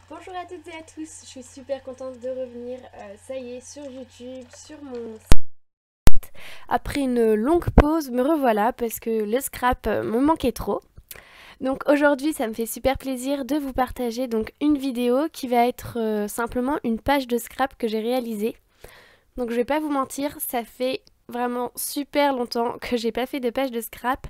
Bonjour à toutes et à tous, je suis super contente de revenir, ça y est, sur YouTube, sur mon... Après une longue pause, me revoilà parce que le scrap me manquait trop. Donc aujourd'hui, ça me fait super plaisir de vous partager donc une vidéo qui va être simplement une page de scrap que j'ai réalisée. Donc je vais pas vous mentir, ça fait vraiment super longtemps que j'ai pas fait de page de scrap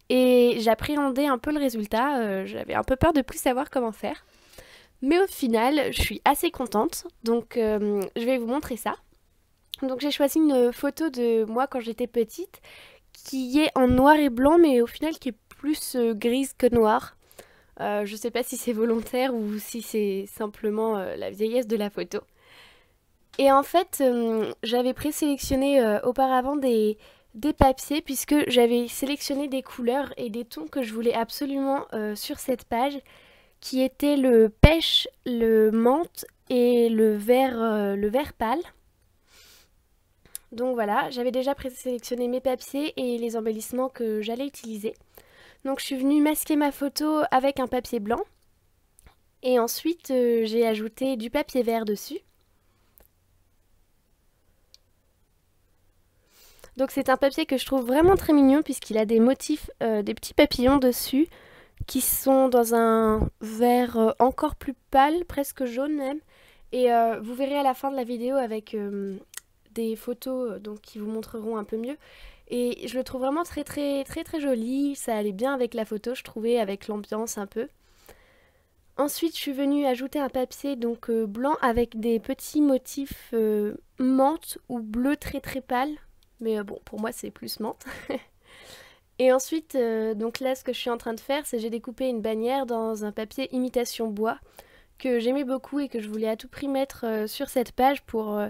et j'appréhendais un peu le résultat, j'avais un peu peur de plus savoir comment faire. Mais au final, je suis assez contente, donc je vais vous montrer ça. Donc j'ai choisi une photo de moi quand j'étais petite, qui est en noir et blanc, mais au final qui est plus grise que noire. Je sais pas si c'est volontaire ou si c'est simplement la vieillesse de la photo. Et en fait, j'avais présélectionné auparavant des papiers puisque j'avais sélectionné des couleurs et des tons que je voulais absolument sur cette page qui étaient le pêche, le menthe et le vert pâle. Donc voilà, j'avais déjà présélectionné mes papiers et les embellissements que j'allais utiliser. Donc je suis venue masquer ma photo avec un papier blanc et ensuite j'ai ajouté du papier vert dessus. Donc c'est un papier que je trouve vraiment très mignon puisqu'il a des motifs, des petits papillons dessus qui sont dans un vert encore plus pâle, presque jaune même. Et vous verrez à la fin de la vidéo avec des photos donc, qui vous montreront un peu mieux. Et je le trouve vraiment très très très très joli. Ça allait bien avec la photo, je trouvais, avec l'ambiance un peu. Ensuite, je suis venue ajouter un papier donc blanc avec des petits motifs menthe ou bleu très très pâle. Mais bon, pour moi, c'est plus menthe. Et ensuite, donc là, ce que je suis en train de faire, c'est j'ai découpé une bannière dans un papier imitation bois que j'aimais beaucoup et que je voulais à tout prix mettre sur cette page pour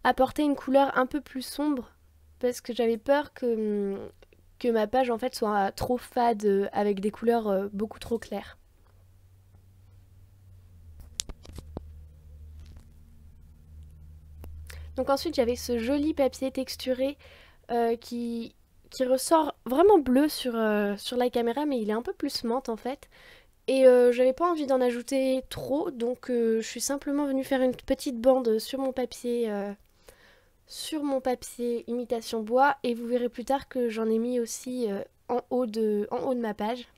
apporter une couleur un peu plus sombre parce que j'avais peur que ma page en fait soit trop fade avec des couleurs beaucoup trop claires. Donc ensuite, j'avais ce joli papier texturé qui ressort vraiment bleu sur la caméra, mais il est un peu plus menthe en fait. Et j'avais pas envie d'en ajouter trop, donc je suis simplement venue faire une petite bande sur mon papier imitation bois, et vous verrez plus tard que j'en ai mis aussi en haut de ma page.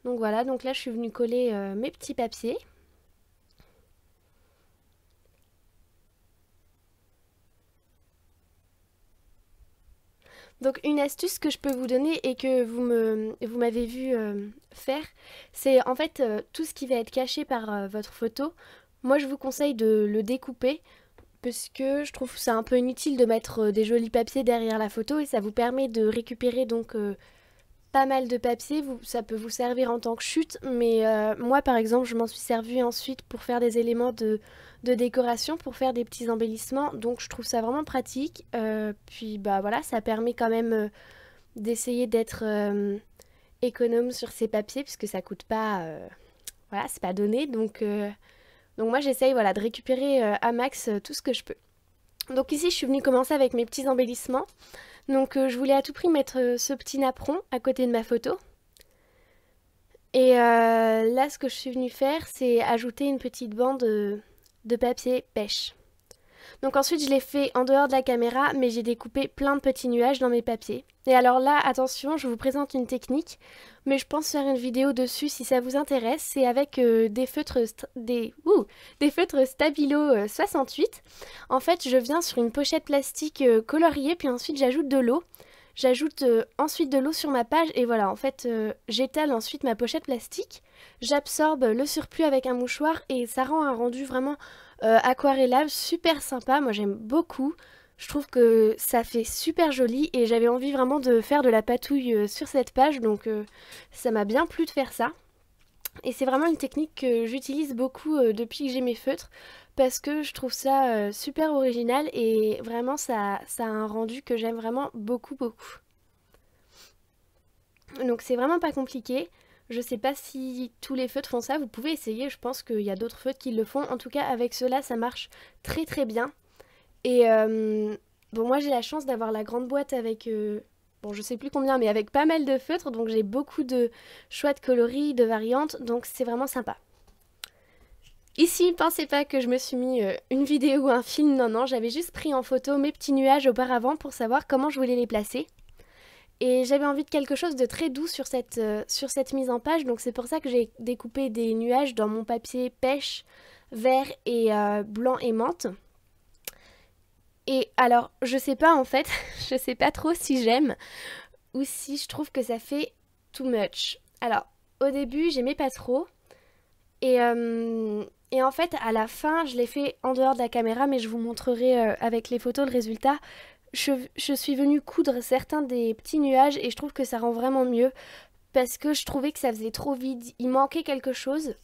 Donc voilà, donc là je suis venue coller mes petits papiers. Donc une astuce que je peux vous donner et que vous m'avez vu faire, c'est en fait tout ce qui va être caché par votre photo. Moi je vous conseille de le découper parce que je trouve c'est un peu inutile de mettre des jolis papiers derrière la photo et ça vous permet de récupérer donc pas mal de papier. Ça peut vous servir en tant que chute, mais moi par exemple je m'en suis servi ensuite pour faire des éléments de décoration, pour faire des petits embellissements, donc je trouve ça vraiment pratique. Puis bah voilà, ça permet quand même d'essayer d'être économe sur ces papiers puisque ça coûte pas, voilà, c'est pas donné, donc moi j'essaye voilà, de récupérer à max tout ce que je peux. Donc ici je suis venue commencer avec mes petits embellissements. Donc je voulais à tout prix mettre ce petit napperon à côté de ma photo. Et là ce que je suis venue faire c'est ajouter une petite bande de papier pêche. Donc ensuite je l'ai fait en dehors de la caméra mais j'ai découpé plein de petits nuages dans mes papiers. Et alors là attention, je vous présente une technique mais je pense faire une vidéo dessus si ça vous intéresse. C'est avec des feutres Stabilo 68. En fait je viens sur une pochette plastique coloriée puis ensuite j'ajoute de l'eau. J'ajoute ensuite de l'eau sur ma page et voilà, en fait, j'étale ensuite ma pochette plastique, j'absorbe le surplus avec un mouchoir et ça rend un rendu vraiment aquarellable, super sympa, moi j'aime beaucoup. Je trouve que ça fait super joli et j'avais envie vraiment de faire de la patouille sur cette page, donc ça m'a bien plu de faire ça. Et c'est vraiment une technique que j'utilise beaucoup depuis que j'ai mes feutres parce que je trouve ça super original et vraiment ça a un rendu que j'aime vraiment beaucoup beaucoup. Donc c'est vraiment pas compliqué. Je sais pas si tous les feutres font ça, vous pouvez essayer, je pense qu'il y a d'autres feutres qui le font. En tout cas avec ceux-là ça marche très très bien. Et bon moi j'ai la chance d'avoir la grande boîte avec bon je sais plus combien mais avec pas mal de feutres donc j'ai beaucoup de choix de coloris, de variantes donc c'est vraiment sympa. Ici, pensez pas que je me suis mis une vidéo ou un film, non, non, j'avais juste pris en photo mes petits nuages auparavant pour savoir comment je voulais les placer. Et j'avais envie de quelque chose de très doux sur cette mise en page, donc c'est pour ça que j'ai découpé des nuages dans mon papier pêche, vert et blanc et menthe. Et alors, je sais pas en fait, je sais pas trop si j'aime ou si je trouve que ça fait too much. Alors, au début, j'aimais pas trop. Et en fait, à la fin, je l'ai fait en dehors de la caméra, mais je vous montrerai avec les photos le résultat. Je suis venue coudre certains des petits nuages et je trouve que ça rend vraiment mieux parce que je trouvais que ça faisait trop vide. Il manquait quelque chose.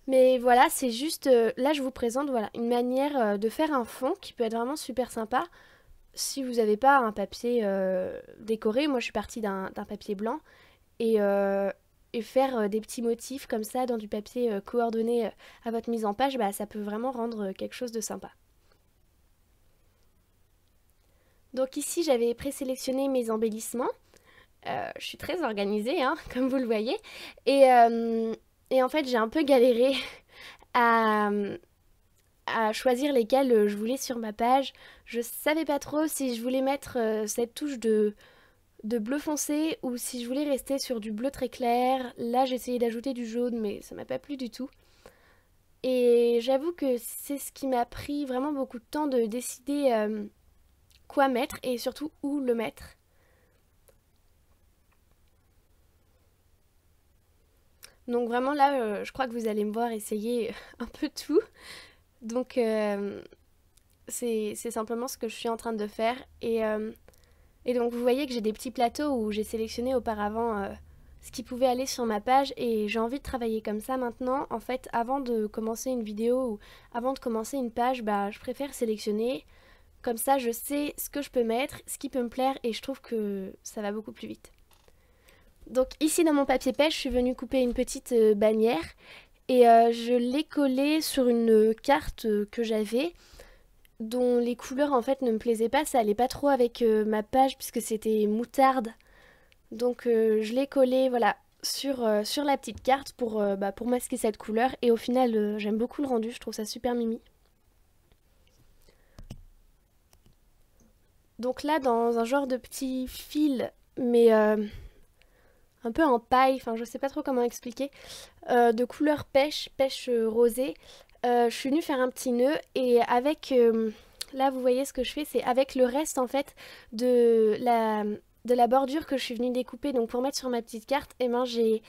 Mais voilà, c'est juste... là, je vous présente voilà, une manière de faire un fond qui peut être vraiment super sympa. Si vous n'avez pas un papier décoré, moi je suis partie d'un papier blanc. Et faire des petits motifs comme ça dans du papier coordonné à votre mise en page, bah, ça peut vraiment rendre quelque chose de sympa. Donc ici, j'avais présélectionné mes embellissements. Je suis très organisée, hein, comme vous le voyez. Et en fait, j'ai un peu galéré à, à choisir lesquels je voulais sur ma page. Je savais pas trop si je voulais mettre cette touche de bleu foncé ou si je voulais rester sur du bleu très clair. Là, j'ai essayé d'ajouter du jaune, mais ça m'a pas plu du tout. Et j'avoue que c'est ce qui m'a pris vraiment beaucoup de temps de décider quoi mettre et surtout où le mettre. Donc vraiment là, je crois que vous allez me voir essayer un peu tout. Donc c'est simplement ce que je suis en train de faire. Et donc vous voyez que j'ai des petits plateaux où j'ai sélectionné auparavant ce qui pouvait aller sur ma page et j'ai envie de travailler comme ça maintenant. En fait, avant de commencer une vidéo ou avant de commencer une page, bah, je préfère sélectionner. Comme ça, je sais ce que je peux mettre, ce qui peut me plaire et je trouve que ça va beaucoup plus vite. Donc ici dans mon papier pêche, je suis venue couper une petite bannière et je l'ai collée sur une carte que j'avais dont les couleurs en fait ne me plaisaient pas, ça allait pas trop avec ma page puisque c'était moutarde. Donc je l'ai collée voilà, sur la petite carte pour masquer cette couleur et au final j'aime beaucoup le rendu, je trouve ça super mimi. Donc là dans un genre de petit fil mais un peu en paille, enfin je sais pas trop comment expliquer, de couleur pêche rosée. Je suis venue faire un petit nœud et avec, là vous voyez ce que je fais, c'est avec le reste en fait de la bordure que je suis venue découper donc pour mettre sur ma petite carte, et ben je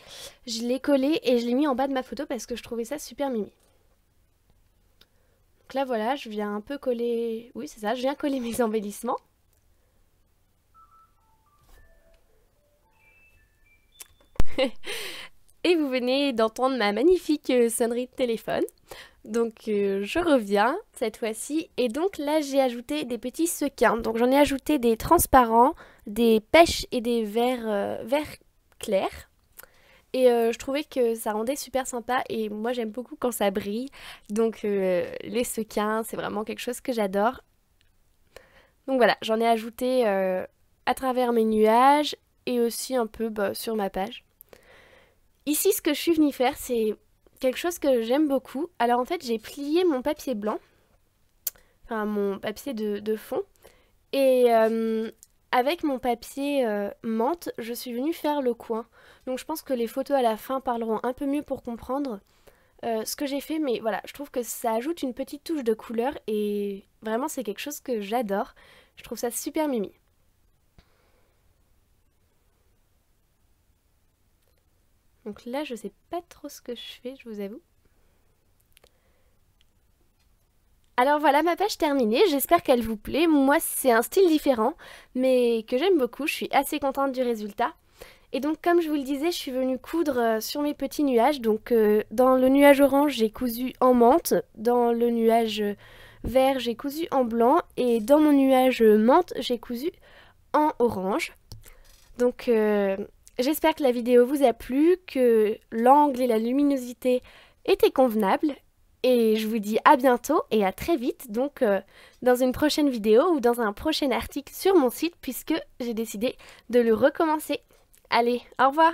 l'ai collé et je l'ai mis en bas de ma photo parce que je trouvais ça super mimi. Donc là voilà, je viens un peu coller, oui c'est ça, je viens coller mes embellissements. Et vous venez d'entendre ma magnifique sonnerie de téléphone. Donc je reviens cette fois-ci. Et donc là j'ai ajouté des petits sequins. Donc j'en ai ajouté des transparents, des pêches et des verts clairs. Et je trouvais que ça rendait super sympa. Et moi j'aime beaucoup quand ça brille. Donc les sequins c'est vraiment quelque chose que j'adore. Donc voilà, j'en ai ajouté à travers mes nuages et aussi un peu sur ma page. Ici, ce que je suis venue faire, c'est quelque chose que j'aime beaucoup. Alors en fait, j'ai plié mon papier blanc, enfin mon papier de fond, et avec mon papier menthe, je suis venue faire le coin. Donc je pense que les photos à la fin parleront un peu mieux pour comprendre ce que j'ai fait, mais voilà, je trouve que ça ajoute une petite touche de couleur et vraiment c'est quelque chose que j'adore. Je trouve ça super mimi. Donc là, je sais pas trop ce que je fais, je vous avoue. Alors voilà, ma page terminée, j'espère qu'elle vous plaît. Moi, c'est un style différent, mais que j'aime beaucoup, je suis assez contente du résultat. Et donc, comme je vous le disais, je suis venue coudre sur mes petits nuages. Donc, dans le nuage orange, j'ai cousu en menthe. Dans le nuage vert, j'ai cousu en blanc. Et dans mon nuage menthe, j'ai cousu en orange. Donc... j'espère que la vidéo vous a plu, que l'angle et la luminosité étaient convenables. Et je vous dis à bientôt et à très vite, donc dans une prochaine vidéo ou dans un prochain article sur mon site puisque j'ai décidé de le recommencer. Allez, au revoir!